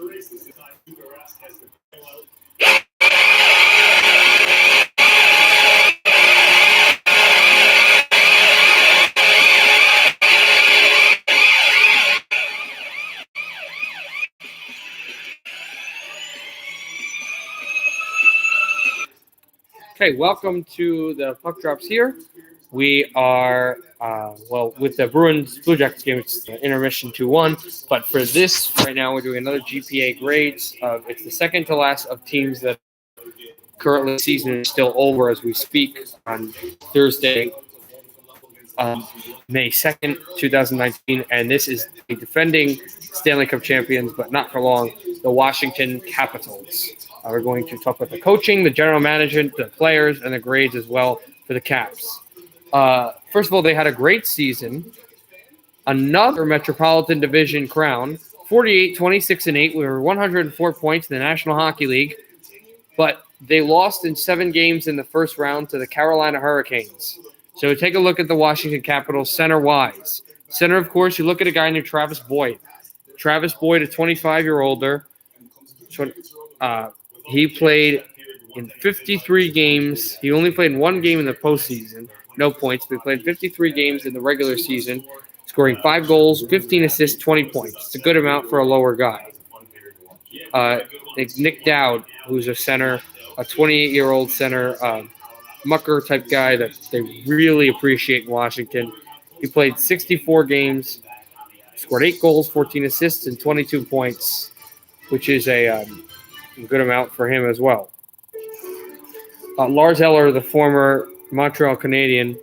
Okay, welcome to the Puck Drops here. We are, with the Bruins Blue Jackets game, it's the intermission 2-1. But for this, right now, we're doing another GPA grades. It's the second to last of teams that currently the season is still over as we speak on Thursday, May 2nd, 2019. And this is the defending Stanley Cup champions, but not for long, the Washington Capitals. We're going to talk about the coaching, the general management, the players, and the grades as well for the Caps. First of all, they had a great season. Another Metropolitan Division crown, 48, 26, and 8. We were 104 points in the National Hockey League, but they lost in 7 games in the first round to the Carolina Hurricanes. So take a look at the Washington Capitals center-wise. Center, of course, you look at a guy named Travis Boyd. Travis Boyd, a 25-year-older. He played in 53 games. He only played 1 game in the postseason. No points, but he played 53 games in the regular season, scoring 5 goals, 15 assists, 20 points. It's a good amount for a lower guy. Nick Dowd, who's a center, a 28-year-old center, mucker-type guy that they really appreciate in Washington. He played 64 games, scored 8 goals, 14 assists, and 22 points, which is a good amount for him as well. Lars Eller, the former Montreal Canadian,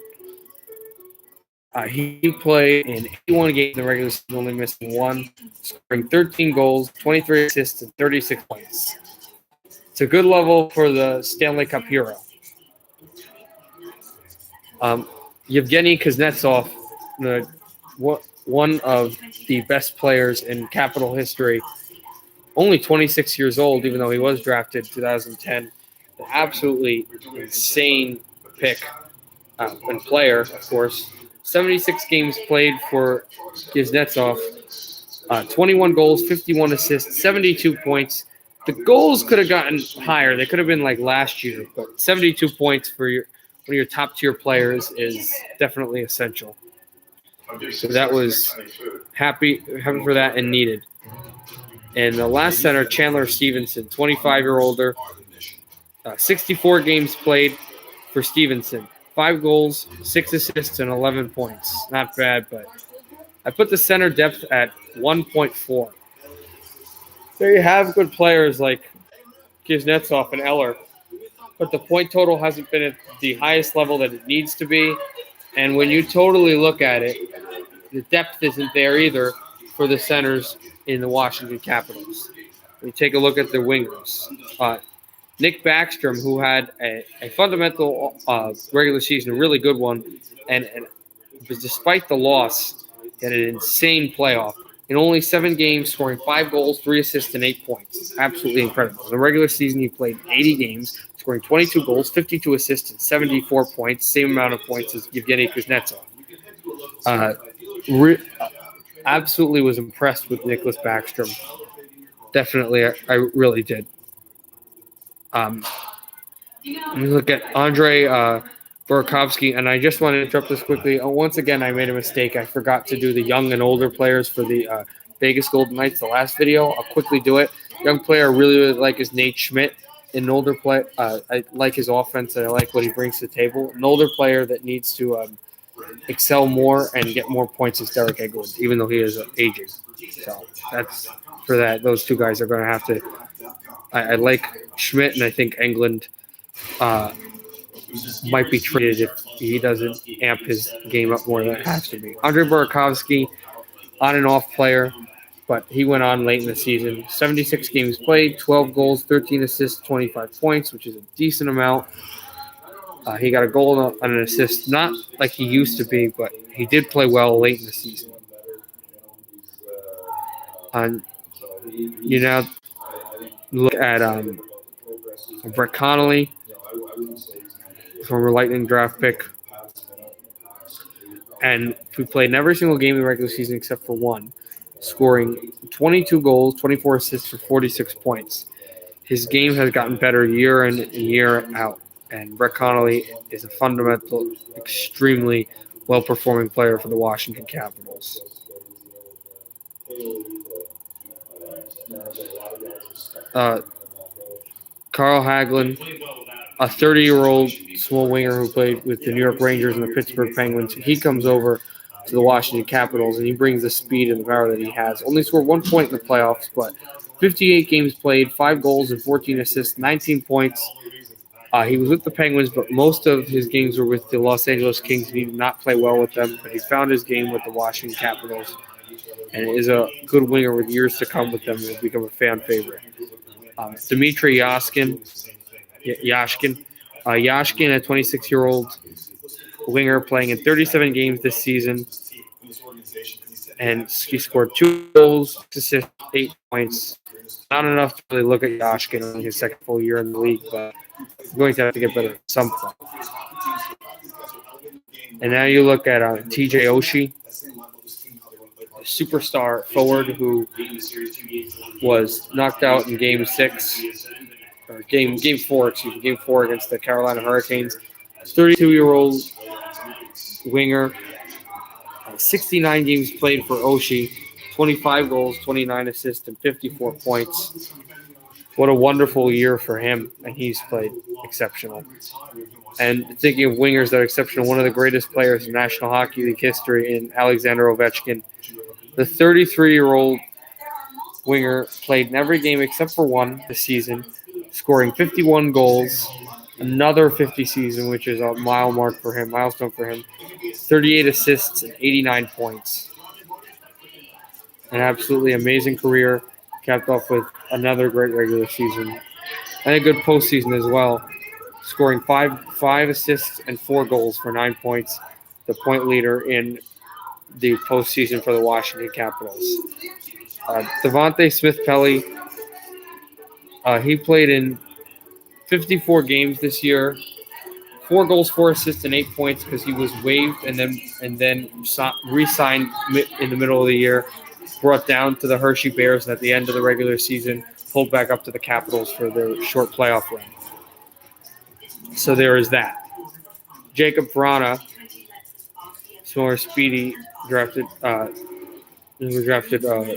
he played in 81 games in the regular season, only missing 1, scoring 13 goals, 23 assists, and 36 points. It's a good level for the Stanley Cup hero. Yevgeny Kuznetsov, one of the best players in Capital history, only 26 years old, even though he was drafted in 2010. An absolutely insane pick and player, of course. 76 games played for Kuznetsov, 21 goals, 51 assists, 72 points. The goals could have gotten higher. They could have been like last year, but 72 points for one of your top-tier players is definitely essential. So that was happy for that and needed. And the last center, Chandler Stevenson, 25-year-older, 64 games played for Stevenson. 5 goals, 6 assists, and 11 points. Not bad, but I put the center depth at 1.4. There you have good players like Kuznetsov and Eller, but the point total hasn't been at the highest level that it needs to be. And when you totally look at it, the depth isn't there either for the centers in the Washington Capitals. We take a look at the wingers. Nick Backstrom, who had a fundamental regular season, a really good one, and despite the loss, he had an insane playoff. In only 7 games, scoring 5 goals, 3 assists, and 8 points. Absolutely incredible. In the regular season, he played 80 games, scoring 22 goals, 52 assists, and 74 points, same amount of points as Yevgeny Kuznetsov. Absolutely was impressed with Nicholas Backstrom. Definitely, I really did. Let me look at Andre Burakovsky, and I just want to interrupt this quickly. Once again, I made a mistake. I forgot to do the young and older players for the Vegas Golden Knights, the last video. I'll quickly do it. Young player I really like is Nate Schmidt. An older player, I like his offense, and I like what he brings to the table. An older player that needs to excel more and get more points is Derek Eglin, even though he is aging. So that's for that. Those 2 guys are going to have to. I like Schmidt, and I think Englund might be traded if he doesn't amp his game up more than it has to be. Andre Burakovsky, on and off player, but he went on late in the season. 76 games played, 12 goals, 13 assists, 25 points, which is a decent amount. He got a goal and an assist, not like he used to be, but he did play well late in the season. You now look at Brett Connolly, former Lightning draft pick. And we played in every single game in the regular season except for 1. scoring 22 goals, 24 assists for 46 points. His game has gotten better year in and year out, and Brett Connolly is a fundamental, extremely well-performing player for the Washington Capitals. Uh, Carl Hagelin, a 30-year-old small winger who played with the New York Rangers and the Pittsburgh Penguins, he comes over to the Washington Capitals and he brings the speed and the power that he has. Only scored 1 point in the playoffs, but 58 games played, 5 goals and 14 assists, 19 points. He was with the Penguins, but most of his games were with the Los Angeles Kings. He did not play well with them, but he found his game with the Washington Capitals and is a good winger with years to come with them and will become a fan favorite. Dmitry Yashkin, a 26-year-old winger playing in 37 games this season, and he scored 2 goals, 6 assists, 8 points. Not enough to really look at Yashkin in his second full year in the league, but he's going to have to get better at some point. And now you look at TJ Oshie, a superstar forward who was knocked out in Game 4 against the Carolina Hurricanes. 32-year-old winger, 69 games played for Oshie, 25 goals, 29 assists, and 54 points. What a wonderful year for him, and he's played exceptional. And thinking of wingers that are exceptional, one of the greatest players in National Hockey League history in Alexander Ovechkin. The 33-year-old winger played in every game except for one this season, scoring 51 goals, another 50 season, which is a milestone for him, 38 assists and 89 points. An absolutely amazing career, capped off with another great regular season and a good postseason as well, scoring five assists and 4 goals for 9 points, the point leader in the postseason for the Washington Capitals. Devontae Smith-Pelly, he played in 54 games this year, 4 goals, 4 assists, and 8 points because he was waived and then re-signed in the middle of the year, brought down to the Hershey Bears, and at the end of the regular season, pulled back up to the Capitals for their short playoff run. So there is that. Jacob Vrana, smaller, speedy, drafted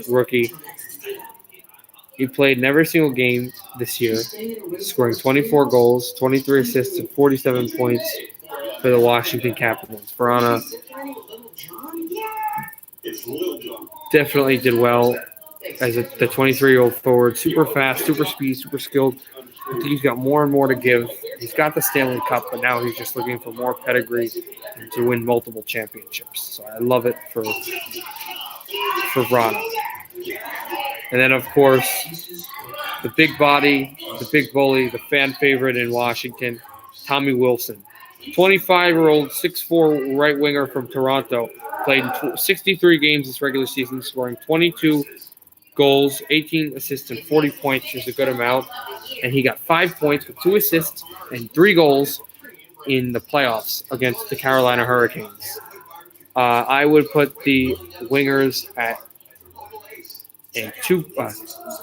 rookie. He played in every single game this year, scoring 24 goals, 23 assists, and 47 points for the Washington Capitals. Vrana definitely did well as the 23-year-old forward. Super fast, super speed, super skilled. I think he's got more and more to give. He's got the Stanley Cup, but now he's just looking for more pedigree and to win multiple championships. So I love it for Vrana. And then, of course, the big body, the big bully, the fan favorite in Washington, Tommy Wilson. 25-year-old, 6'4" right winger from Toronto. Played in 63 games this regular season, scoring 22 goals, 18 assists, and 40 points, which is a good amount. And he got 5 points with 2 assists and 3 goals in the playoffs against the Carolina Hurricanes. I would put the wingers at a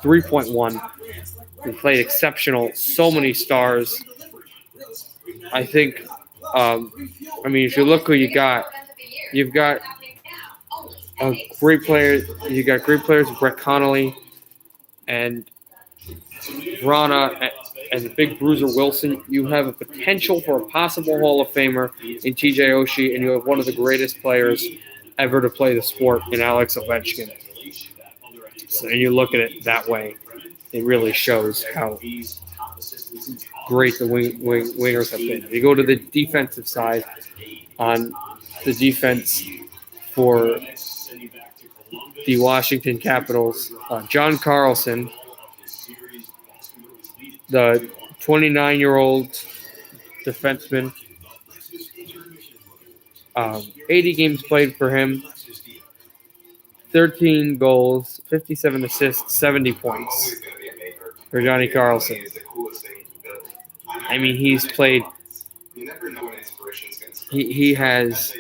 3.1. They played exceptional. So many stars. I think, if you look who you got, you've got a great player. You got great players, Brett Connolly and Vrana and the big bruiser Wilson. You have a potential for a possible Hall of Famer in TJ Oshie, and you have one of the greatest players ever to play the sport in Alex Ovechkin. So, and you look at it that way, it really shows how great the wingers have been. If you go to the defensive side, on the defense for the Washington Capitals, John Carlson, the 29-year-old defenseman, 80 games played for him, 13 goals, 57 assists, 70 points for Johnny Carlson. He's played. He has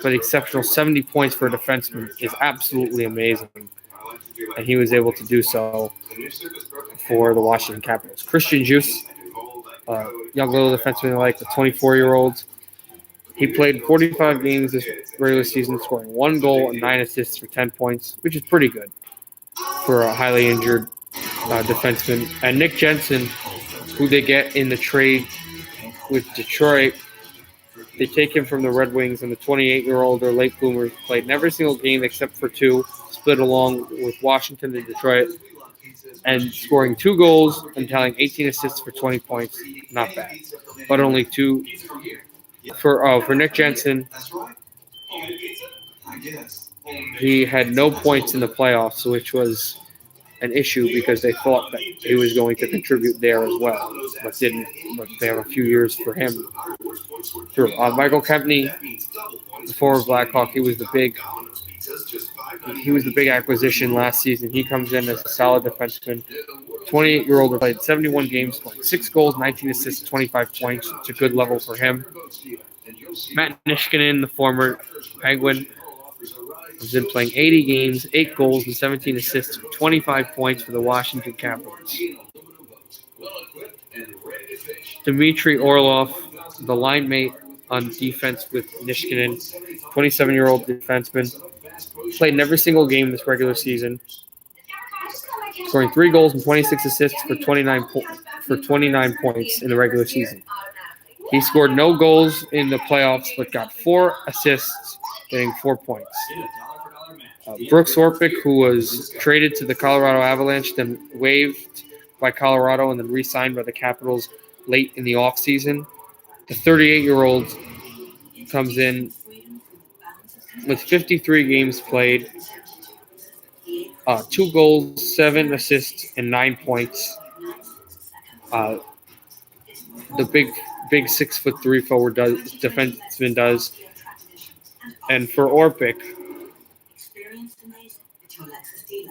played exceptional. 70 points for a defenseman is absolutely amazing. and he was able to do so for the Washington Capitals. Christian Juice, young little defenseman like the 24-year-old. He played 45 games this regular season, scoring 1 goal and 9 assists for 10 points, which is pretty good for a highly injured defenseman. And Nick Jensen, who they get in the trade with Detroit, they take him from the Red Wings, and the 28-year-old or late bloomer played in every single game except for 2, split along with Washington and Detroit, and scoring 2 goals and tallying 18 assists for 20 points. Not bad, but only 2 for Nick Jensen. He had no points in the playoffs, which was an issue because they thought that he was going to contribute there as well, but didn't. But they have a few years for him through. Michael Kempney, the former Blackhawk, he was the big acquisition last season. He comes in as a solid defenseman. 28-year-old who played 71 games, scoring 6 goals, 19 assists, 25 points. It's a good level for him. Matt Niskanen, the former Penguin, has been playing 80 games, 8 goals, and 17 assists, 25 points for the Washington Capitals. Dmitry Orlov, the line mate on defense with Niskanen, 27-year-old defenseman, played in every single game this regular season, scoring 3 goals and 26 assists for 29 points in the regular season. He scored no goals in the playoffs, but got 4 assists, getting 4 points. Brooks Orpik, who was traded to the Colorado Avalanche, then waived by Colorado, and then re-signed by the Capitals late in the offseason. The 38-year-old comes in with 53 games played, 2 goals, 7 assists, and 9 points. The big 6'3" forward defenseman does. And for Orpik,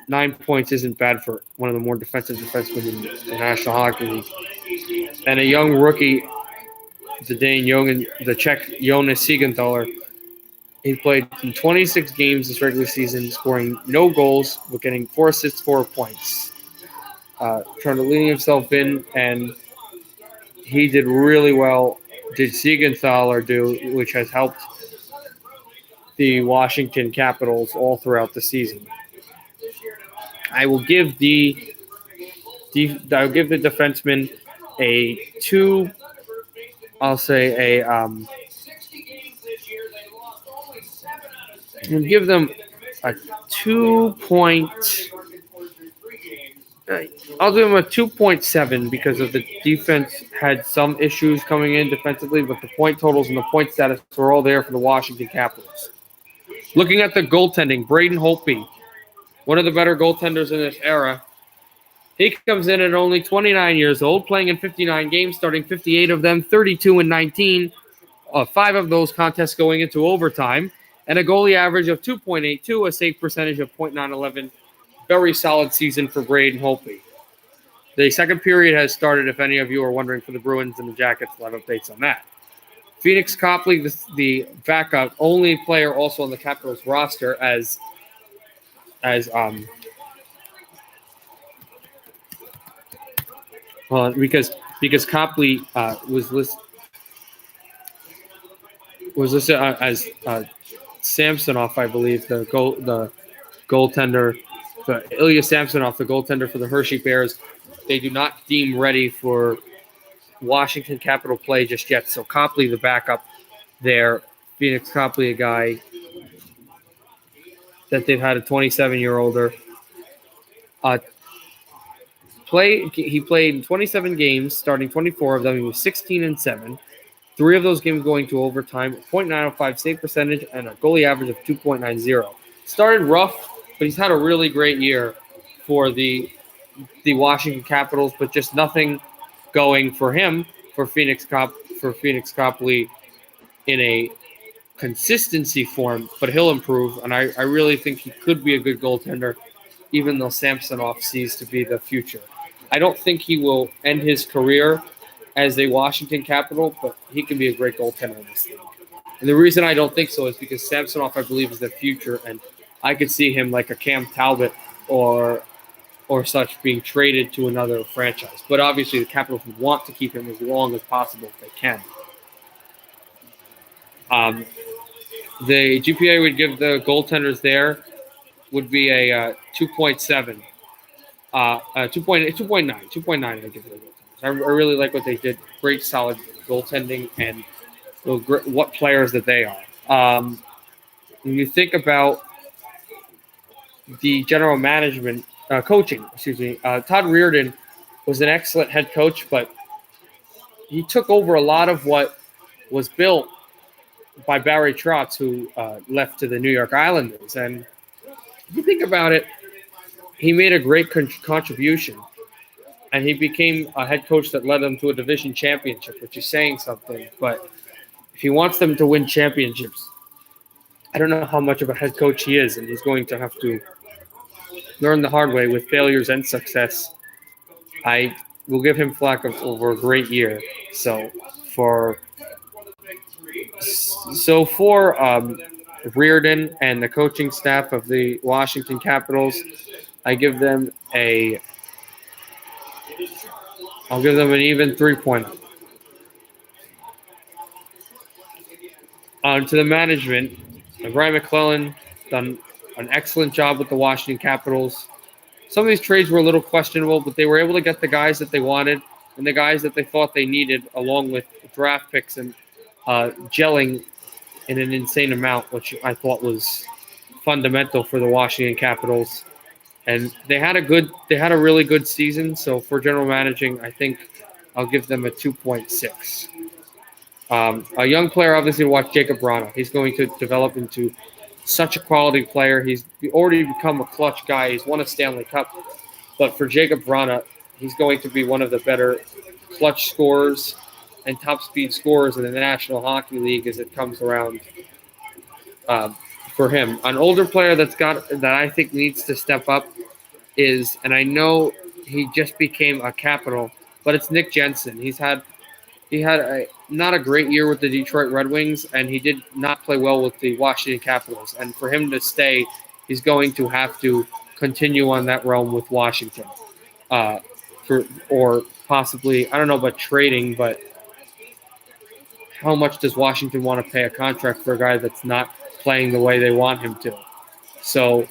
9 points isn't bad for one of the more defensive defensemen in the National Hockey League. And a young rookie, the Czech Jonas Siegenthaler, he played in 26 games this regular season, scoring no goals, but getting 4 assists, 4 points. Trying to lean himself in, and he did really well. Did Siegenthaler do, which has helped the Washington Capitals all throughout the season. I will give the defenseman a 2. I'll say a I'll give them a 2 point. I'll give them a 2.7 because of the defense had some issues coming in defensively, but the point totals and the point status were all there for the Washington Capitals. Looking at the goaltending, Braden Holtby, one of the better goaltenders in this era. He comes in at only 29 years old, playing in 59 games, starting 58 of them, 32 and 19, 5 of those contests going into overtime, and a goalie average of 2.82, a save percentage of .911. Very solid season for Braden Holtby. The second period has started, if any of you are wondering, for the Bruins and the Jackets. We'll have updates on that. Phoenix Copley, the backup, only player also on the Capitals roster because Copley was listed as Samsonov, I believe, the goaltender, Ilya Samsonov, the goaltender for the Hershey Bears. They do not deem ready for Washington Capital play just yet. So Copley, the backup there, Phoenix Copley, a guy that they've had a 27-year-older. He played in 27 games, starting 24 of them. He was 16 and 7. 3 of those games going to overtime, .905 save percentage, and a goalie average of 2.90. Started rough, but he's had a really great year for the Washington Capitals, but just nothing going for him for Phoenix Copley in a consistency form, but he'll improve, and I really think he could be a good goaltender, even though Samsonov sees to be the future. I don't think he will end his career as a Washington Capital, but he can be a great goaltender in this league. And the reason I don't think so is because Samsonov, I believe, is the future, and I could see him like a Cam Talbot or such being traded to another franchise. But obviously, the Capitals would want to keep him as long as possible if they can. The GPA would give the goaltenders there would be a 2.7, 2.9, 2.9. I give the goaltenders. I really like what they did. Great, solid goaltending, and what players that they are. When you think about the general management, coaching, Todd Reardon was an excellent head coach, but he took over a lot of what was built by Barry Trotz, who left to the New York Islanders. And if you think about it, he made a great contribution, and he became a head coach that led them to a division championship, which is saying something. But if he wants them to win championships, I don't know how much of a head coach he is, and he's going to have to learn the hard way with failures and success. I will give him flack over a great year. So for Reardon and the coaching staff of the Washington Capitals, I'll give them an even 3.0. To the management, Brian McClellan done an excellent job with the Washington Capitals. Some of these trades were a little questionable, but they were able to get the guys that they wanted and the guys that they thought they needed, along with draft picks and gelling in an insane amount, which I thought was fundamental for the Washington Capitals. And they had a really good season. So for general managing, I think I'll give them a 2.6. A young player, obviously, to watch Jacob Vrana. He's going to develop into such a quality player. He's already become a clutch guy. He's won a Stanley Cup. But for Jacob Vrana, he's going to be one of the better clutch scorers and top speed scorers in the National Hockey League as it comes around for him. An older player that I think needs to step up is, and I know he just became a Capital, but it's Nick Jensen. He had not a great year with the Detroit Red Wings, and he did not play well with the Washington Capitals. And for him to stay, he's going to have to continue on that realm with Washington, or possibly, I don't know about trading, but how much does Washington want to pay a contract for a guy that's not playing the way they want him to? So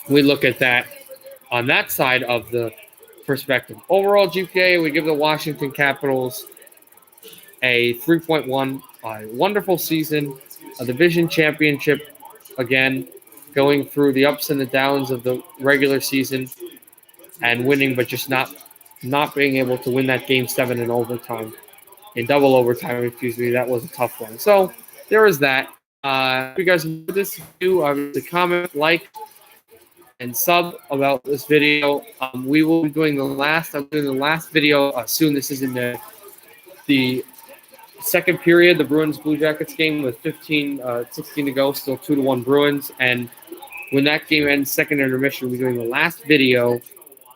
we look at that on that side of the perspective. Overall GPA, we give the Washington Capitals a 3.1. A wonderful season, a division championship, again, going through the ups and the downs of the regular season and winning, but just not being able to win that Game 7 in overtime. In double overtime, that was a tough one. So there is that. If you guys enjoyed this video, obviously comment, like, and sub about this video. We will be doing I'm doing the last video soon. This is in the second period, the Bruins Blue Jackets game with 16 to go, still 2-1 Bruins. And when that game ends, second intermission, we're doing the last video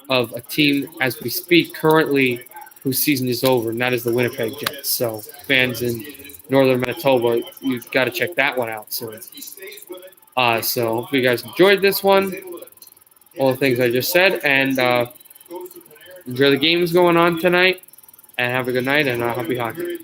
of a team as we speak currently whose season is over, and that is the Winnipeg Jets. So fans in northern Manitoba, you've got to check that one out soon. So hope you guys enjoyed this one, all the things I just said, and enjoy the games going on tonight, and have a good night, and happy hockey.